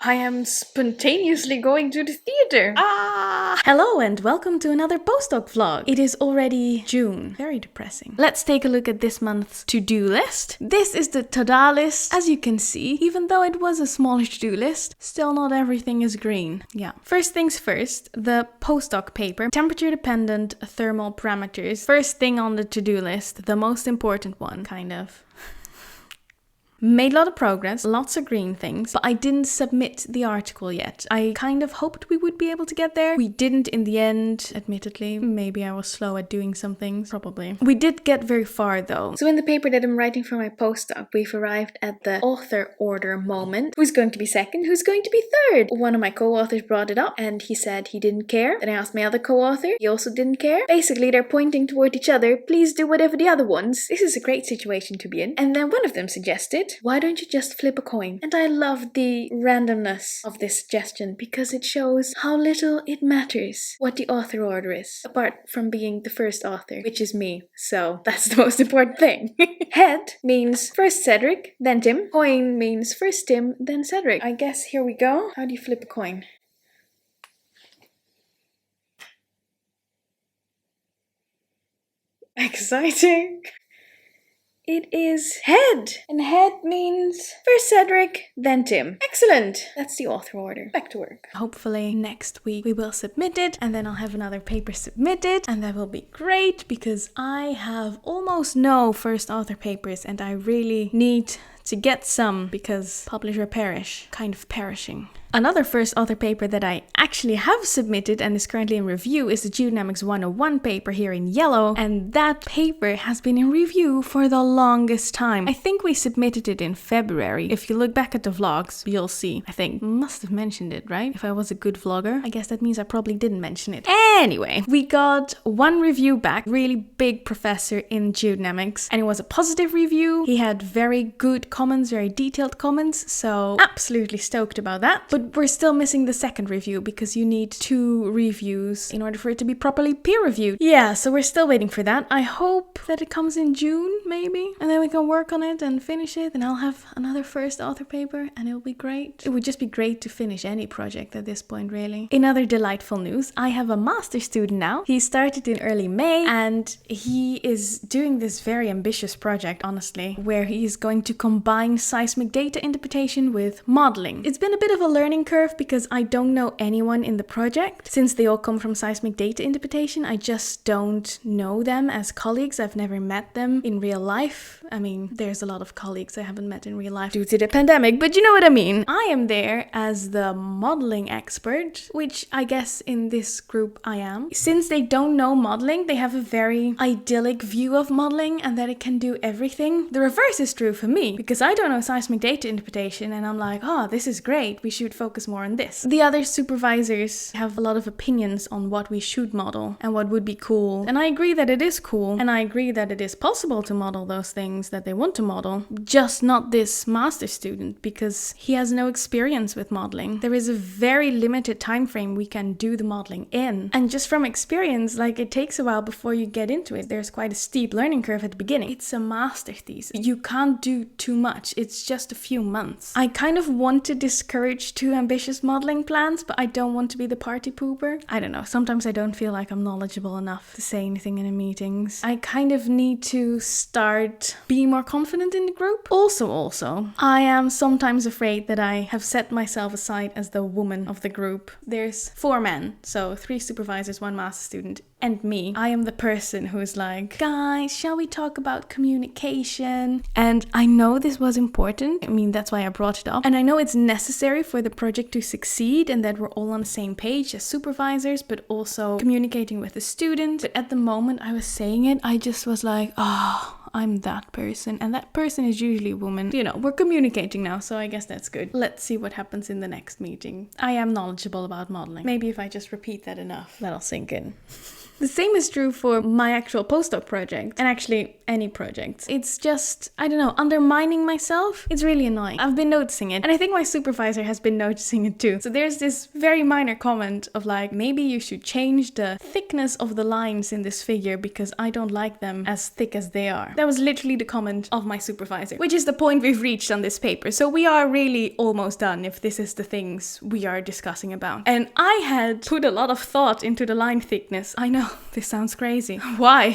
I am spontaneously going to the theater. Hello and welcome to another Postdoc vlog. It is already June. Very depressing. Let's take a look at this month's to-do list. This is the to-do list. As you can see, even though it was a smaller to-do list, still not everything is green. Yeah. First things first, the postdoc paper. Temperature dependent thermal parameters. First thing on the to-do list, the most important one, kind of. Made a lot of progress, lots of green things, but I didn't submit the article yet. I kind of hoped we would be able to get there. We didn't in the end, admittedly. Maybe I was slow at doing some things, probably. We did get very far though. So in the paper that I'm writing for my postdoc, we've arrived at the author order moment. Who's going to be second? Who's going to be third? One of my co-authors brought it up and he said he didn't care. Then I asked my other co-author, he also didn't care. Basically, they're pointing toward each other. Please do whatever the other wants. This is a great situation to be in. And then one of them suggested, why don't you just flip a coin? And I love the randomness of this suggestion because it shows how little it matters what the author order is, apart from being the first author, which is me. So that's the most important thing. Head means first Cedric, then Tim. Coin means first Tim, then Cedric. I guess here we go. How do you flip a coin? Exciting. It is head. And head means first Cedric, then Tim. Excellent. That's the author order. Back to work. Hopefully next week we will submit it and then I'll have another paper submitted and that will be great because I have almost no first author papers and I really need to get some because publish or perish, kind of perishing. Another first author paper that I actually have submitted and is currently in review is the Geonamics 101 paper here in yellow, and that paper has been in review for the longest time. I think we submitted it in February. If you look back at the vlogs, you'll see. I think must have mentioned it, right? If I was a good vlogger, I guess that means I probably didn't mention it. Anyway, we got one review back, really big professor in Geonamics, and it was a positive review. He had very good comments, very detailed comments, so absolutely stoked about that. But we're still missing the second review because you need 2 reviews in order for it to be properly peer reviewed. Yeah, so we're still waiting for that. I hope that it comes in June, maybe, and then we can work on it and finish it, and I'll have another first author paper, and it'll be great. It would just be great to finish any project at this point, really. In other delightful news, I have a master's student now. He started in early May, and he is doing this very ambitious project, honestly, where he is going to combine seismic data interpretation with modeling. It's been a bit of a learning curve because I don't know anyone in the project. Since they all come from seismic data interpretation, I just don't know them as colleagues. I've never met them in real life. I mean, there's a lot of colleagues I haven't met in real life due to the pandemic, but you know what I mean. I am there as the modeling expert, which I guess in this group I am. Since they don't know modeling, they have a very idyllic view of modeling and that it can do everything. The reverse is true for me because I don't know seismic data interpretation and I'm like, oh, this is great. We should focus more on this. The other supervisors have a lot of opinions on what we should model and what would be cool. And I agree that it is cool. And I agree that it is possible to model those things that they want to model. Just not this master student because he has no experience with modeling. There is a very limited time frame we can do the modeling in. And just from experience, like it takes a while before you get into it. There's quite a steep learning curve at the beginning. It's a master thesis. You can't do too much. It's just a few months. I kind of want to discourage too ambitious modeling plans, but I don't want to be the party pooper. I don't know. Sometimes I don't feel like I'm knowledgeable enough to say anything in the meetings. I kind of need to start being more confident in the group. Also, I am sometimes afraid that I have set myself aside as the woman of the group. There's 4 men, so 3 supervisors, 1 master student, and me. I am the person who is like, guys, shall we talk about communication? And I know this was important. I mean, that's why I brought it up. And I know it's necessary for the project to succeed and that we're all on the same page as supervisors, but also communicating with the student. But at the moment I was saying it, I just was like, oh, I'm that person. And that person is usually a woman. You know, we're communicating now, so I guess that's good. Let's see what happens in the next meeting. I am knowledgeable about modeling. Maybe if I just repeat that enough, that'll sink in. The same is true for my actual postdoc project, and actually any project. It's just, I don't know, undermining myself. It's really annoying. I've been noticing it, and I think my supervisor has been noticing it too. So there's this very minor comment of like, maybe you should change the thickness of the lines in this figure because I don't like them as thick as they are. That was literally the comment of my supervisor, which is the point we've reached on this paper. So we are really almost done if this is the things we are discussing about. And I had put a lot of thought into the line thickness. I know, this sounds crazy. Why?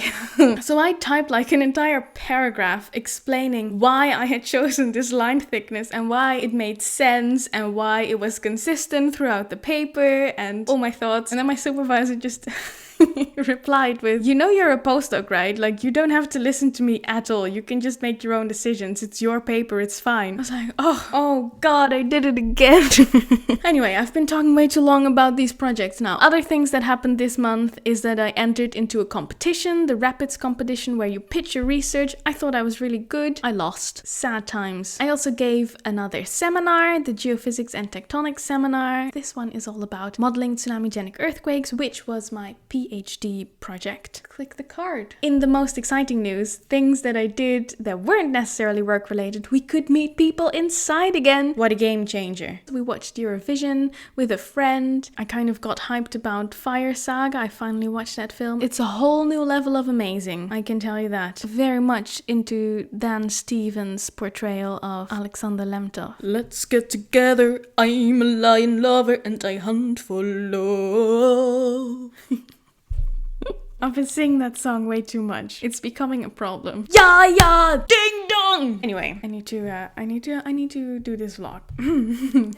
So I typed like an entire paragraph explaining why I had chosen this line thickness and why it made sense and why it was consistent throughout the paper and all my thoughts. And then my supervisor just replied with, you know you're a postdoc, right? Like, you don't have to listen to me at all. You can just make your own decisions. It's your paper, it's fine. I was like, oh god, I did it again. Anyway, I've been talking way too long about these projects now. Other things that happened this month is that I entered into a competition, the Rapids competition, where you pitch your research. I thought I was really good. I lost. Sad times. I also gave another seminar, the Geophysics and Tectonics seminar. This one is all about modeling tsunami-genic earthquakes, which was my PhD project. Click the card. In the most exciting news, things that I did that weren't necessarily work related, we could meet people inside again. What a game changer. We watched Eurovision with a friend. I kind of got hyped about Fire Saga. I finally watched that film. It's a whole new level of amazing, I can tell you that. Very much into Dan Stevens' portrayal of Alexander Lemtov. Let's get together, I'm a lion lover and I hunt for love. I've been singing that song way too much. It's becoming a problem. Yeah, yeah, ding dong. Anyway, I need to do this vlog.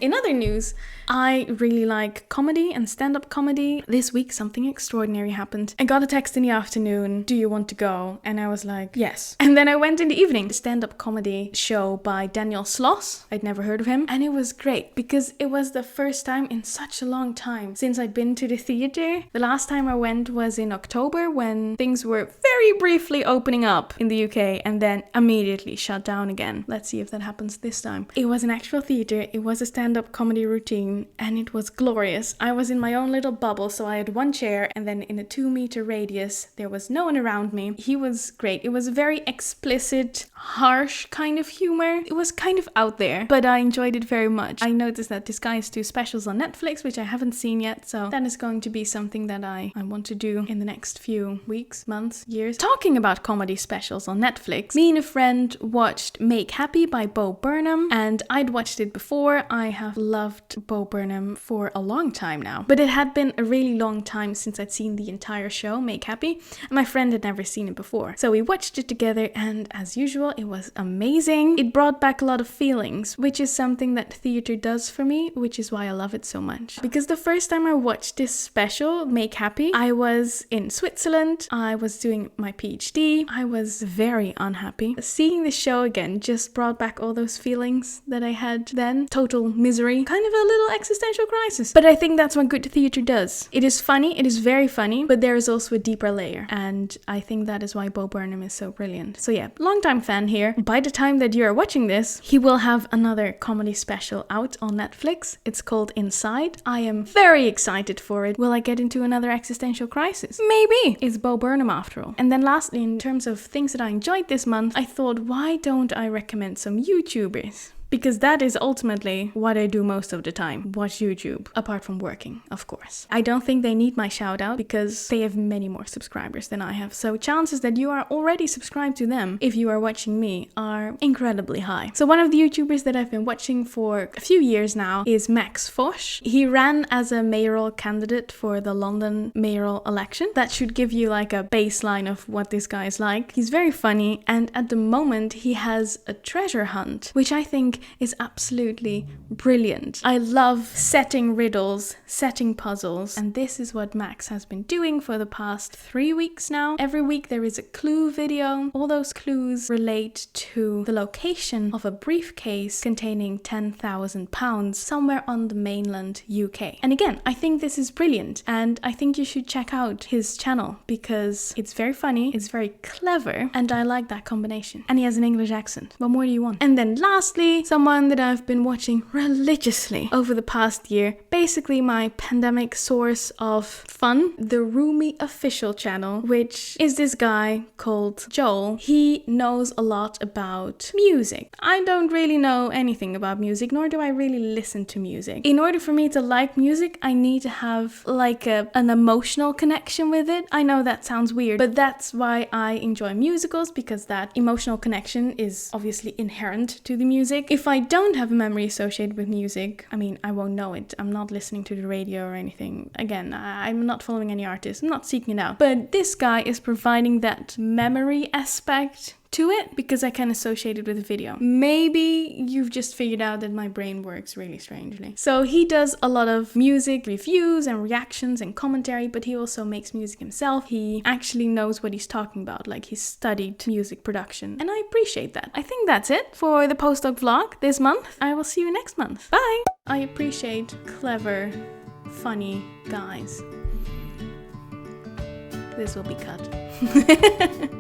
In other news, I really like comedy and stand-up comedy. This week, something extraordinary happened. I got a text in the afternoon. Do you want to go? And I was like, yes. And then I went in the evening. The stand-up comedy show by Daniel Sloss. I'd never heard of him. And it was great because it was the first time in such a long time since I'd been to the theater. The last time I went was in October, when things were very briefly opening up in the UK and then immediately shut down again. Let's see if that happens this time. It was an actual theater, it was a stand-up comedy routine, and it was glorious. I was in my own little bubble, so I had one chair, and then in a 2-meter radius, there was no one around me. He was great. It was a very explicit, harsh kind of humor. It was kind of out there, but I enjoyed it very much. I noticed that this guy has 2 specials on Netflix, which I haven't seen yet, so that is going to be something that I want to do in the next few weeks, months, years. Talking about comedy specials on Netflix, me and a friend watched Make Happy by Bo Burnham, and I'd watched it before. I have loved Bo Burnham for a long time now, but it had been a really long time since I'd seen the entire show, Make Happy, and my friend had never seen it before. So we watched it together, and as usual, it was amazing. It brought back a lot of feelings, which is something that theater does for me, which is why I love it so much. Because the first time I watched this special, Make Happy, I was in Switzerland. I was doing my PhD. I was very unhappy. Seeing the show again just brought back all those feelings that I had then. Total misery. Kind of a little existential crisis. But I think that's what good theater does. It is funny. It is very funny. But there is also a deeper layer. And I think that is why Bo Burnham is so brilliant. So yeah, longtime fan here. By the time that you are watching this, he will have another comedy special out on Netflix. It's called Inside. I am very excited for it. Will I get into another existential crisis? Maybe. It's Bo Burnham after all. And then lastly, in terms of things that I enjoyed this month, I thought, why don't I recommend some YouTubers? Because that is ultimately what I do most of the time. Watch YouTube. Apart from working, of course. I don't think they need my shout out because they have many more subscribers than I have. So chances that you are already subscribed to them, if you are watching me, are incredibly high. So one of the YouTubers that I've been watching for a few years now is Max Fosh. He ran as a mayoral candidate for the London mayoral election. That should give you like a baseline of what this guy is like. He's very funny, and at the moment he has a treasure hunt, which I think is absolutely brilliant. I love setting riddles, setting puzzles, and this is what Max has been doing for the past 3 weeks now. Every week there is a clue video. All those clues relate to the location of a briefcase containing £10,000 somewhere on the mainland UK. And again, I think this is brilliant, and I think you should check out his channel because it's very funny, it's very clever, and I like that combination. And he has an English accent. What more do you want? And then lastly, someone that I've been watching religiously over the past year. Basically my pandemic source of fun. The RoomieOfficial channel, which is this guy called Joel. He knows a lot about music. I don't really know anything about music, nor do I really listen to music. In order for me to like music, I need to have like an emotional connection with it. I know that sounds weird, but that's why I enjoy musicals, because that emotional connection is obviously inherent to the music. If I don't have a memory associated with music, I mean, I won't know it. I'm not listening to the radio or anything. Again, I'm not following any artist. I'm not seeking it out. But this guy is providing that memory aspect to it because I can associate it with a video. Maybe you've just figured out that my brain works really strangely. So he does a lot of music reviews and reactions and commentary, but he also makes music himself. He actually knows what he's talking about, like he's studied music production, and I appreciate that. I think that's it for the Postdoc vlog this month. I will see you next month. Bye! I appreciate clever, funny guys. This will be cut.